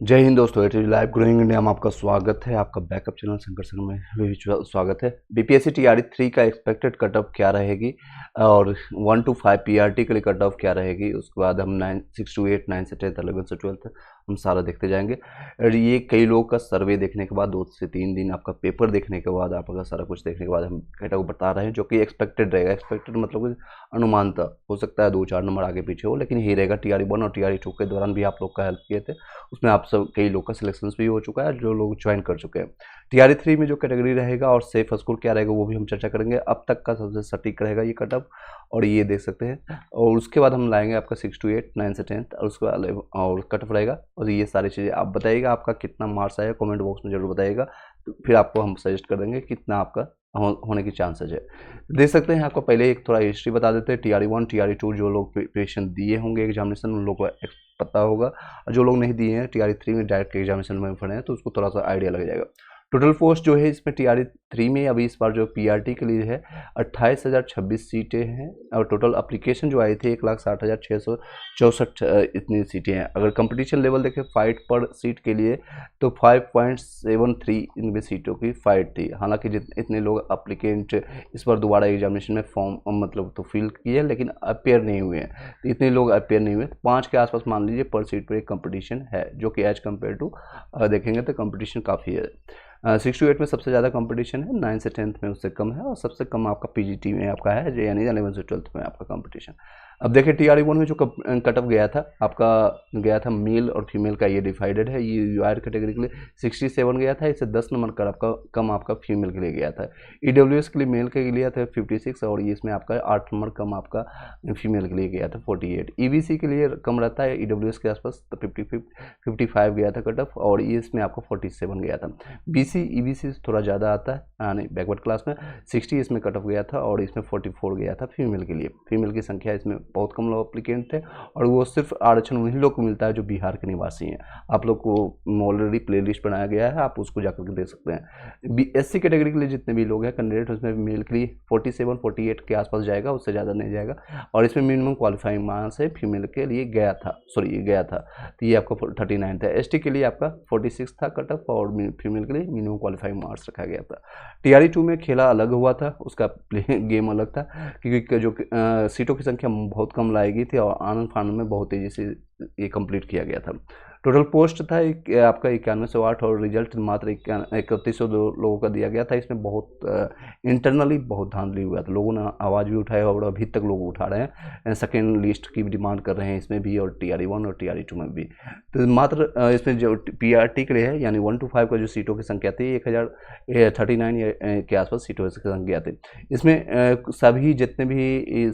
जय हिंद दोस्तों, at live growing India में आपका स्वागत है। आपका बैकअप चैनल शंकर संघ में भी स्वागत है। बीपीएससी टीआरई 3 का एक्सपेक्टेड कट ऑफ क्या रहेगी और 1 to 5 पीआरटी के लिए कट ऑफ क्या रहेगी, उसके बाद हम 6 to 8, 9 से 10, 11 से 12 हम सारा देखते जाएंगे। और ये कई लोगों का सर्वे देखने के बाद 2 से 3 दिन आपका पेपर देखने के बाद आपका सारा कुछ देखने के बाद हम कट ऑफ बता रहे हैं, जो कि एक्सपेक्टेड रहेगा। एक्सपेक्टेड मतलब कि अनुमानता हो सकता है 2-4 नंबर आगे पीछे हो, लेकिन यही रहेगा। टीआरई 1 और टीआरई 2 के दौरान भी आप लोग का हेल्प किए थे, उसमें आप सब कई लोग का सिलेक्शन भी हो चुका है, जो लोग ज्वाइन कर चुके हैं। टीआरई 3 में जो कैटेगरी रहेगा और सेफ स्कोर क्या रहेगा वो भी हम चर्चा करेंगे। अब तक का सबसे सटीक रहेगा ये कट ऑफ, और ये देख सकते हैं। और उसके बाद हम लाएंगे आपका 6 to 8, 9 से 10 और उसके बाद और कट ऑफ रहेगा। और ये सारी चीज़ें आप बताइएगा, आपका कितना मार्क्स आया कमेंट बॉक्स में जरूर बताइएगा, तो फिर आपको हम सजेस्ट कर देंगे कितना आपका होने की चांसेज है। देख सकते हैं, आपको पहले एक थोड़ा हिस्ट्री बता देते हैं। टीआरई 1, टीआरई 2 जो लोग प्रिपरेशन दिए होंगे एग्जामिनेशन, उन लोगों को पता होगा। जो लोग नहीं दिए हैं, टीआरई 3 में डायरेक्ट एग्जामिनेशन में पढ़े हैं, तो उसको थोड़ा सा आइडिया लग जाएगा। टोटल पोस्ट जो है इसमें टीआरई 3 में अभी इस बार जो पीआरटी के लिए है 28,026 सीटें हैं, और टोटल एप्लीकेशन जो आई थी 1,60,664 इतनी सीटें हैं। अगर कंपटीशन लेवल देखें फाइट पर सीट के लिए, तो 5.73 इनमें सीटों की फाइट थी। हालांकि इतने लोग अप्लीकेंट इस बार दोबारा एग्जामिनेशन में फॉर्म मतलब तो फिल किए, लेकिन अपेयर नहीं हुए हैं। तो इतने लोग अपेयर नहीं हुए, 5 के आसपास मान लीजिए पर सीट पर एक कंपटीशन है, जो कि एज कम्पेयर टू देखेंगे तो कंपटीशन काफ़ी है। 6 to 8 में सबसे ज़्यादा कंपटीशन है, 9 से 10 में उससे कम है, और सबसे कम आपका पीजीटी में आपका है, यानी 11 से 12 में आपका कंपटीशन। अब देखिए टीआरई 1 में जो कट ऑफ गया था आपका, गया था मेल और फीमेल का, ये डिवाइडेड है। ये यूआर कैटेगरी के लिए 67 गया था, इससे 10 नंबर का आपका कम आपका फीमेल के लिए गया था। ईडब्ल्यूएस के लिए मेल के लिए था 56, और ये इसमें आपका 8 नंबर कम आपका फीमेल के लिए गया था 48। ईबीसी के लिए कम रहता है ईडब्ल्यूएस के आसपास, तो 55 गया था कट ऑफ, और ये इसमें आपका 47 गया था। बीसी ईबीसी से थोड़ा ज़्यादा आता है, नहीं बैकवर्ड क्लास में 60 इसमें कट ऑफ गया था, और इसमें 44 गया था फीमेल के लिए। फीमेल की संख्या इसमें बहुत कम लोग अप्लीकेंट थे, और वो सिर्फ आरक्षण उन्हीं लोग को मिलता है जो बिहार के निवासी हैं। आप लोग को ऑलरेडी प्ले लिस्ट बनाया गया है, आप उसको जाकर के देख सकते हैं। एससी कैटेगरी के लिए जितने भी लोग हैं कैंडिडेट, उसमें मेल के लिए 47-48 के आसपास जाएगा, उससे ज़्यादा नहीं जाएगा। और इसमें मिनिमम क्वालिफाइंग मार्क्स है फीमेल के लिए गया था, तो ये आपका 39 था। एसटी के लिए आपका 46 था कट ऑफ, और फीमेल के लिए मिनिमम क्वालिफाइंग मार्क्स रखा गया था। टीआरई 2 में खेला अलग हुआ था, उसका प्ले गेम अलग था, क्योंकि जो सीटों की संख्या बहुत कम लाई गई थी, और आनंद फानंद में बहुत तेज़ी से ये कंप्लीट किया गया था। टोटल पोस्ट था आपका 9108, और रिजल्ट मात्र 3102 लोगों का दिया गया था। इसमें बहुत इंटरनली बहुत धांधली हुआ था, लोगों ने आवाज़ भी उठाया, और अभी तक लोग उठा रहे हैं, सेकेंड लिस्ट की भी डिमांड कर रहे हैं इसमें भी, और टीआरई 1 और टीआरई 2 में भी। तो मात्र इसमें जो पीआरटी के लिए है, यानी 1 to 5 का जो सीटों की संख्या थी 1039 के आसपास सीटों की संख्या थी। इसमें सभी जितने भी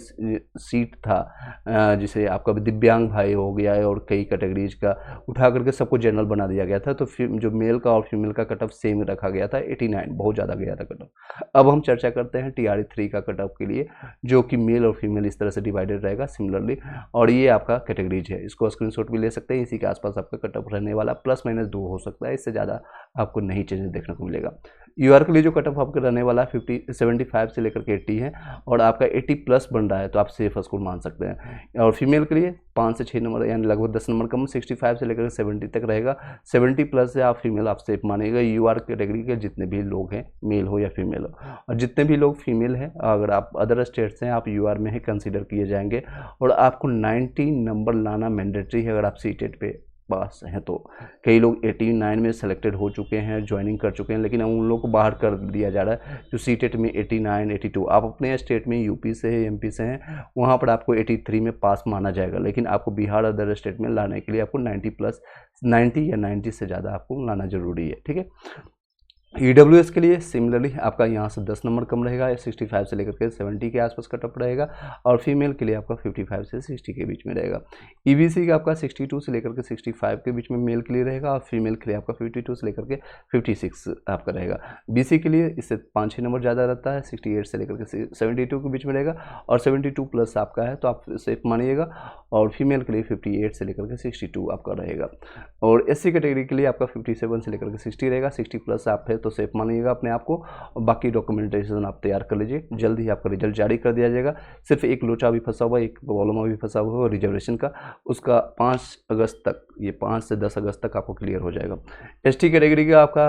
सीट था, जिसे आपका दिव्यांग भाई हो गया है, और कई कैटेगरीज का उठा करके सबको जनरल बना दिया गया था। तो जो मेल का और फीमेल का कट ऑफ सेम रखा गया था, 89, बहुत ज़्यादा गया था कट ऑफ। अब हम चर्चा करते हैं टीआरई 3 का कट ऑफ के लिए, जो कि मेल और फीमेल इस तरह से डिवाइडेड रहेगा सिमिलरली, और ये आपका कैटेगरीज है। इसको स्क्रीनशॉट भी ले सकते हैं, इसी के आसपास आपका कट ऑफ रहने वाला, ±2 हो सकता है, इससे ज़्यादा आपको नहीं चेंजेस देखने को मिलेगा। यूआर के लिए जो कट ऑफ आपका रहने वाला 75 से लेकर के 80 है, और आपका 80+ बन रहा है, तो आप सेफ स्कोर मान सकते हैं। और फीमेल के लिए 5 से 6 नंबर, यानी लगभग 10 नंबर कम, 65 से लेकर 70 तक रहेगा। 70+ से आप फीमेल आप सेफ मानेगा। यूआर कैटेगरी के जितने भी लोग हैं, मेल हो या फीमेल हो, और जितने भी लोग फीमेल हैं, अगर आप अदर स्टेट से हैं, आप यूआर में ही कंसीडर किए जाएंगे। और आपको 90 नंबर लाना मैंडेटरी है अगर आप सीटेट पे पास हैं तो। कई लोग 89 में सेलेक्टेड हो चुके हैं, ज्वाइनिंग कर चुके हैं, लेकिन उन लोगों को बाहर कर दिया जा रहा है जो सीटेट में 89, 82। आप अपने स्टेट में यूपी से है, एमपी से हैं, वहाँ पर आपको 83 में पास माना जाएगा, लेकिन आपको बिहार अदर स्टेट में लाने के लिए आपको 90 या 90 से ज़्यादा आपको लाना जरूरी है, ठीक है। ईडब्ल्यूएस के लिए सिमिलरली आपका यहाँ से 10 नंबर कम रहेगा, 65 से लेकर के 70 के आसपास कट ऑफ रहेगा, और फीमेल के लिए आपका 55 से 60 के बीच में रहेगा। ईबीसी का आपका 62 से लेकर के 65 के बीच में मेल के लिए रहेगा, और फीमेल के लिए आपका 52 से लेकर के 56 आपका रहेगा। बीसी के लिए इससे 5-6 नंबर ज़्यादा रहता है, 68 से लेकर के 72 के बीच में रहेगा, और 72+ आपका है तो आप सेफ मानिएगा। और फीमेल के लिए 58 से लेकर के 62 आपका रहेगा। और एससी कैटेगरी के लिए आपका 57 से लेकर के 60 रहेगा, 60+ आप है तो सेफ मानिएगा अपने आप को। और बाकी डॉक्यूमेंटेशन आप तैयार कर लीजिए, जल्द ही आपका रिजल्ट जारी कर दिया जाएगा। सिर्फ एक लोचा भी फंसा हुआ, एक प्रॉब्लम भी फंसा हुआ है रिजर्वेशन का, उसका 5 अगस्त तक ये 5 से 10 अगस्त तक आपको क्लियर हो जाएगा। एसटी कैटेगरी का आपका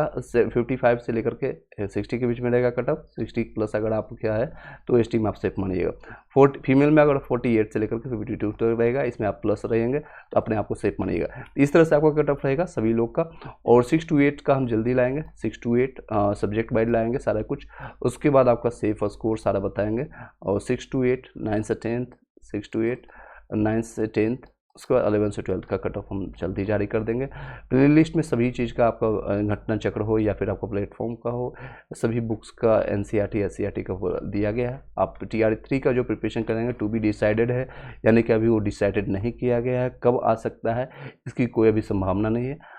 55 से लेकर के 60 के बीच में रहेगा कट ऑफ। 60 प्लस अगर आप क्या है तो एसटी में आप सेफ मानिएगा। फीमेल में अगर 48 से लेकर के 52 तक रहेगा, इसमें आप प्लस रहेंगे तो अपने आप को सेफ मानिएगा। इस तरह से आपका कट ऑफ रहेगा सभी लोग का। और 6 to 8 का हम जल्दी लाएंगे, 6 to 8 सब्जेक्ट वाइज लाएंगे सारा कुछ। उसके बाद आपका सेफ स्कोर सारा बताएंगे। और 6 to 8, 9 से 10th, 6 to 8, 9 से 10th, उसके बाद 11 से 12 का कट ऑफ हम जल्दी जारी कर देंगे। प्ले लिस्ट में सभी चीज़ का आपका घटना चक्र हो या फिर आपका प्लेटफॉर्म का हो, सभी बुक्स का NCERT SCERT का दिया गया है। आप TRE 3 का जो प्रिपरेशन करेंगे टू बी डिसाइडेड है, यानी कि अभी वो डिसाइडेड नहीं किया गया है। कब आ सकता है इसकी कोई अभी संभावना नहीं है।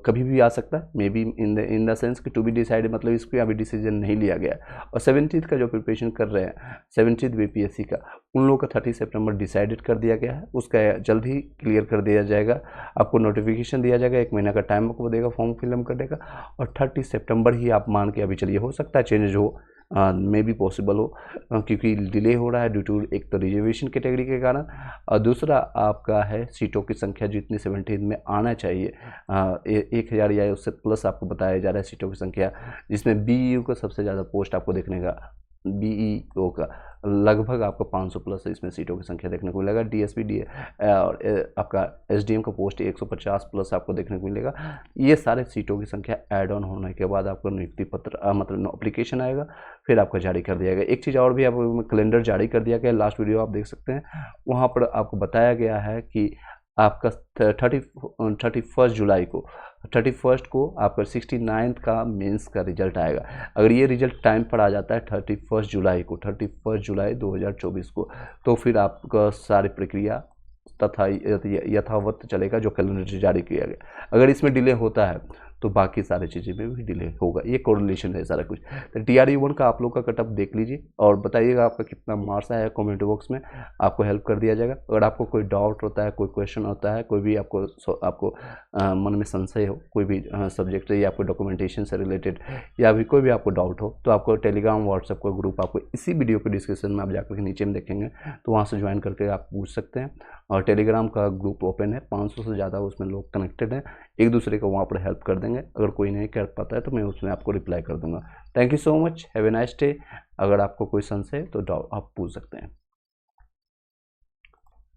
कभी भी आ सकता है, may be in the sense कि टू बी डिसाइडेड, मतलब इस पर अभी डिसीजन नहीं लिया गया है। और 17th का जो प्रिपरेशन कर रहे हैं 17th BPSC का, उन लोगों का 30 सितंबर डिसाइडेड कर दिया गया है। उसका जल्द ही क्लियर कर दिया जाएगा, आपको नोटिफिकेशन दिया जाएगा, 1 महीना का टाइम आपको देगा फॉर्म फिलअप करने का। और 30 सितंबर ही आप मान के अभी चलिए, हो सकता है चेंज हो, मे भी पॉसिबल हो, क्योंकि डिले हो रहा है ड्यू टू एक तो रिजर्वेशन कैटेगरी के कारण, और दूसरा आपका है सीटों की संख्या जितनी 17 में आना चाहिए 1000 या उससे प्लस आपको बताया जा रहा है सीटों की संख्या, जिसमें BEO का सबसे ज़्यादा पोस्ट आपको देखने का, BEO का लगभग आपको 500 प्लस इसमें सीटों की संख्या देखने को मिलेगा। DSP और आपका SDM का पोस्ट 150 प्लस आपको देखने को मिलेगा। ये सारे सीटों की संख्या ऐड ऑन होने के बाद आपको नियुक्ति पत्र मतलब एप्लीकेशन आएगा, फिर आपका जारी कर दिया गया। एक चीज़ और भी आपको कैलेंडर जारी कर दिया गया, लास्ट वीडियो आप देख सकते हैं, वहाँ पर आपको बताया गया है कि आपका 31 जुलाई को 31 को आपका 69th का मेंस का रिजल्ट आएगा। अगर ये रिजल्ट टाइम पर आ जाता है 31 जुलाई को, 31 जुलाई 2024 को, तो फिर आपका सारी प्रक्रिया तथा यथावत चलेगा जो कैलेंडर जारी किया गया। अगर इसमें डिले होता है तो बाकी सारी चीज़ें में भी डिले होगा। ये कोरिलेशन है सारा कुछ। तो TRE 1 का आप लोग का कटअप देख लीजिए और बताइएगा आपका कितना मार्क्स आया है, कमेंट बॉक्स में आपको हेल्प कर दिया जाएगा। अगर आपको कोई डाउट होता है, कोई क्वेश्चन होता है, कोई भी आपको मन में संशय हो, कोई भी सब्जेक्ट या आपको डॉक्यूमेंटेशन से रिलेटेड या भी कोई भी आपको डाउट हो, तो आपको टेलीग्राम व्हाट्सएप का ग्रुप आपको इसी वीडियो के डिस्क्रिप्शन में आप जाकर के नीचे में देखेंगे, तो वहाँ से ज्वाइन करके आप पूछ सकते हैं। और टेलीग्राम का ग्रुप ओपन है, 500 से ज़्यादा उसमें लोग कनेक्टेड हैं, एक दूसरे को वहाँ पर हेल्प कर देंगे। अगर कोई नहीं कर पाता है तो मैं उसमें आपको रिप्लाई कर दूंगा। Thank you so much, have a nice day. अगर आपको कोई संशय है तो आप पूछ सकते हैं।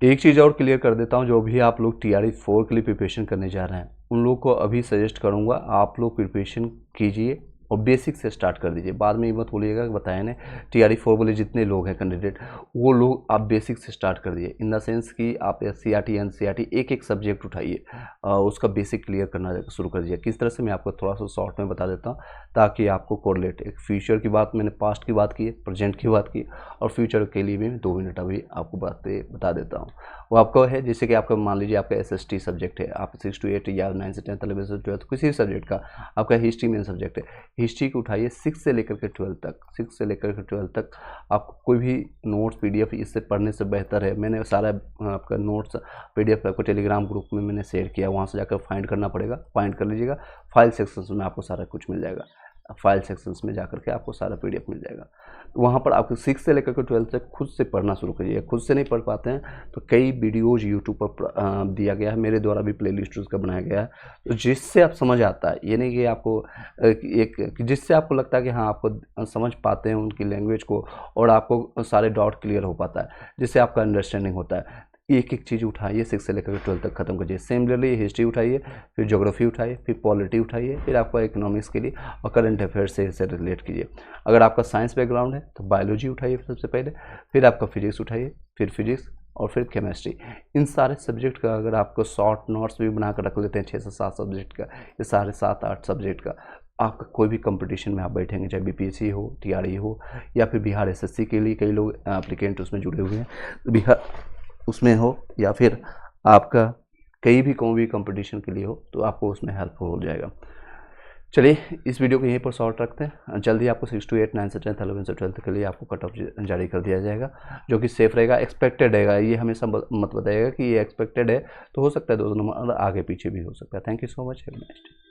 एक चीज़ और क्लियर कर देता हूँ, जो भी आप लोग TRE 4 के लिए प्रिपरेशन करने जा रहे हैं उन लोग को अभी सजेस्ट करूँगा आप लोग प्रिपरेशन कीजिए और बेसिक से स्टार्ट कर दीजिए। बाद में ये मत बोलिएगा कि बताया ना TRE 4 बोले जितने लोग हैं कैंडिडेट, वो लोग आप बेसिक से स्टार्ट कर दीजिए। इन द सेंस कि आप SCERT NCERT एक सब्जेक्ट उठाइए, उसका बेसिक क्लियर करना शुरू कर दीजिए। किस तरह से मैं आपको थोड़ा सा शॉर्ट में बता देता हूँ ताकि आपको कोरिलेट, एक फ्यूचर की बात, मैंने पास्ट की बात की, प्रेजेंट की बात की, और फ्यूचर के लिए भी 2 मिनट अभी आपको बातें बता देता हूँ। वो आपका है जैसे कि आपका मान लीजिए आपका SST सब्जेक्ट है, आप 6 to 8 या 9 से 10 11 से 12 किसी भी सब्जेक्ट का आपका हिस्ट्री मेन सब्जेक्ट है, हिस्ट्री को उठाइए 6 से लेकर के 12 तक। 6 से लेकर के 12 तक आपको कोई भी नोट्स PDF इससे पढ़ने से बेहतर है। मैंने सारा आपका नोट्स PDF आपको टेलीग्राम ग्रुप में मैंने शेयर किया, वहाँ से जाकर फाइंड करना पड़ेगा, फाइंड कर लीजिएगा। फाइल सेक्शंस में आपको सारा कुछ मिल जाएगा, फाइल सेक्शंस में जाकर के आपको सारा PDF मिल जाएगा। तो वहाँ पर आपको 6 से लेकर के 12 तक खुद से पढ़ना शुरू करिए। खुद से नहीं पढ़ पाते हैं तो कई वीडियोज़ यूट्यूब पर दिया गया है, मेरे द्वारा भी प्ले लिस्ट उसका बनाया गया है, तो जिससे आप समझ आता है। ये नहीं कि आपको एक जिससे आपको लगता है कि हाँ आपको समझ पाते हैं उनकी लैंग्वेज को और आपको सारे डाउट क्लियर हो पाता है, जिससे आपका अंडरस्टैंडिंग होता है। एक चीज़ उठाइए 6 से लेकर 12 तक खत्म करिए। सिमिलरली हिस्ट्री उठाइए, फिर ज्योग्राफी उठाइए, फिर पॉलिटी उठाइए, फिर आपका इकोनॉमिक्स के लिए और करंट अफेयर्स से इसे रिलेट कीजिए। अगर आपका साइंस बैकग्राउंड है तो बायोलॉजी उठाइए सबसे पहले, फिर आपका फिजिक्स उठाइए, फिर फिजिक्स और फिर केमिस्ट्री। इन सारे सब्जेक्ट का अगर आपको शॉर्ट नोट्स भी बना कर रख लेते हैं 6 से 7 सब्जेक्ट का, ये सारे 7-8 सब्जेक्ट का, आपका कोई भी कंपटीशन में आप बैठेंगे, चाहे BPSC हो, TRE हो या फिर बिहार SSC के लिए कई लोग एप्लीकेंट उसमें जुड़े हुए हैं, बिहार उसमें हो या फिर आपका कहीं भी कोई भी कंपटीशन के लिए हो, तो आपको उसमें हेल्पफुल हो जाएगा। चलिए इस वीडियो को यहीं पर शॉर्ट रखते हैं। जल्दी आपको 6 to 8, 9 से 10, 11 से 12 के लिए आपको कट ऑफ जारी कर दिया जाएगा, जो कि सेफ रहेगा, एक्सपेक्टेड रहेगा। ये हमेशा मत बताइएगा कि ये एक्सपेक्टेड है, तो हो सकता है 2 नंबर आगे पीछे भी हो सकता है। Thank you so much, have a nice day.